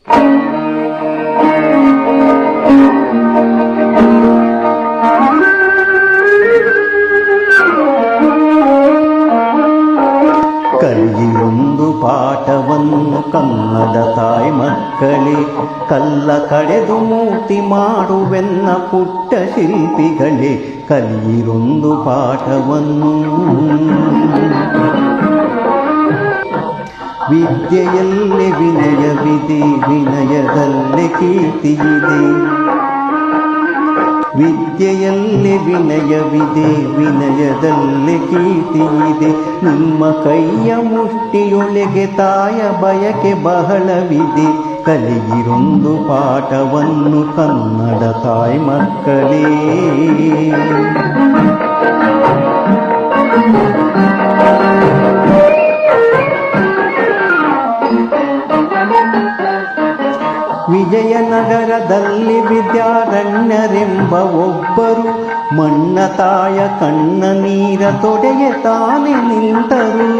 ಕಲಿಯೊಂದು ಪಾಠವನ್ನು ಕನ್ನಡ ತಾಯಿ ಮಕ್ಕಳೇ, ಕಲ್ಲ ಕಡೆದು ಮೂರ್ತಿ ಮಾಡುವೆನ್ನ ಪುಟ್ಟ ಶಿಲ್ಪಿಗಳೇ, ಕಲಿಯಿರೊಂದು ಪಾಠವನ್ನು. ವಿದ್ಯೆಯಲ್ಲಿ ವಿನಯವಿದೆ, ವಿನಯದಲ್ಲಿ ಕೀರ್ತಿಯಿದೆ. ವಿದ್ಯೆಯಲ್ಲಿ ವಿನಯವಿದೆ, ವಿನಯದಲ್ಲಿ ಕೀರ್ತಿಯಿದೆ. ನಿಮ್ಮ ಕೈಯ ಮುಷ್ಟಿಯೊಳಗೆ ತಾಯ ಬಯಕೆ ಬಹಳವಿದೆ. ಕಲಿಯಿರೊಂದು ಪಾಠವನ್ನು ಕನ್ನಡ ತಾಯಿ ಮಕ್ಕಳೇ. ವಿಜಯನಗರದಲ್ಲಿ ವಿದ್ಯಾರಣ್ಯರೆಂಬ ಒಬ್ಬರು ಮಣ್ಣ ತಾಯ ಕಣ್ಣ ನೀರ ತೊಡೆಗೆ ತಾನೆ ನಿಂತರು.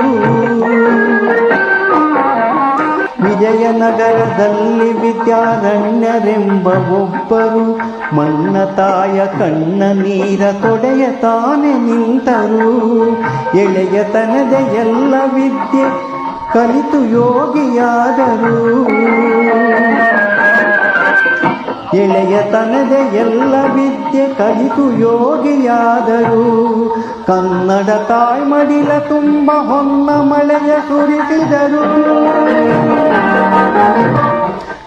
ವಿಜಯನಗರದಲ್ಲಿ ವಿದ್ಯಾರಣ್ಯರೆಂಬ ಒಬ್ಬರು ಮಣ್ಣ ತಾಯ ಕಣ್ಣ ನೀರ ತೊಡೆಯ ತಾನೆ ನಿಂತರು. ಎಳೆಯತನದ ಎಲ್ಲ ವಿದ್ಯೆ ಕಲಿತು ಯೋಗಿಯಾದರು. ಎಳೆಯತನದ ಎಲ್ಲ ವಿದ್ಯೆ ಕಲಿತು ಯೋಗಿಯಾದರು. ಕನ್ನಡ ತಾಯಿ ಮಡಿಲ ತುಂಬ ಹೊನ್ನ ಮಳೆಯ ಸುರಿಸಿದರು.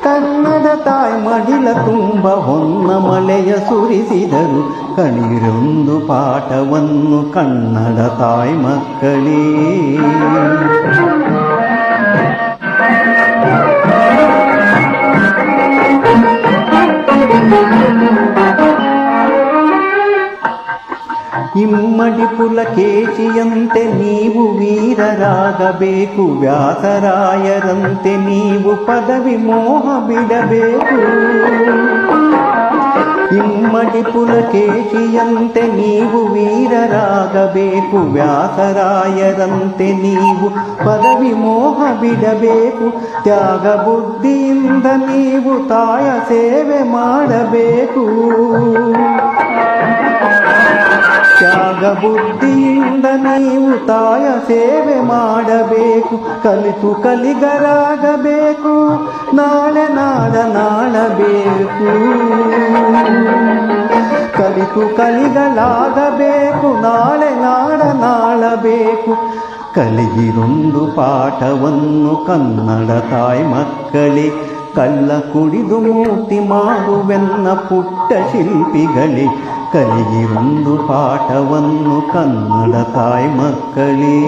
ಕನ್ನಡ ತಾಯಿ ಮಡಿಲ ತುಂಬ ಹೊನ್ನ ಮಳೆಯ ಸುರಿಸಿದರು. ಕಲಿಯಿರೊಂದು ಪಾಠವನ್ನು ಕನ್ನಡ ತಾಯಿ ಮಕ್ಕಳೇ. ಇಮ್ಮಡಿ ಪುಲಕೇಶಿಯಂತೆ ನೀವು ವೀರರಾಗಬೇಕು. ವ್ಯಾಸರಾಯರಂತೆ ನೀವು ಪದವಿ ಮೋಹ ಬಿಡಬೇಕು. ಇಮ್ಮಡಿ ಪುಲಕೇಶಿಯಂತೆ ನೀವು ವೀರರಾಗಬೇಕು. ವ್ಯಾಸರಾಯರಂತೆ ನೀವು ಪದವಿ ಮೋಹ ಬಿಡಬೇಕು. ತ್ಯಾಗ ಬುದ್ಧಿಯಿಂದ ನೀವು ತಾಯ ಸೇವೆ ಮಾಡಬೇಕು. ತ್ಯಾಗ ಬುದ್ಧಿಯಿಂದ ನೀವು ತಾಯ ಸೇವೆ ಮಾಡಬೇಕು. ಕಲಿತು ಕಲಿಗರಾಗಬೇಕು. ನಾಳೆ ನಾಡಬೇಕು. ಕಲಿತು ಕಲಿಗಳಾಗಬೇಕು. ನಾಳೆ ನಾಡಬೇಕು. ಕಲಿಯಿರೊಂದು ಪಾಠವನ್ನು ಕನ್ನಡ ತಾಯಿ ಮಕ್ಕಳೇ. ಕಲ್ಲ ಕುಡಿದು ಮೂರ್ತಿ ಮಾಡುವೆನ್ನ ಪುಟ್ಟ ಶಿಲ್ಪಿಗಳೇ. ಕಲಿಯಿರೊಂದು ಪಾಠವನ್ನು ಕನ್ನಡ ತಾಯಿ ಮಕ್ಕಳೇ.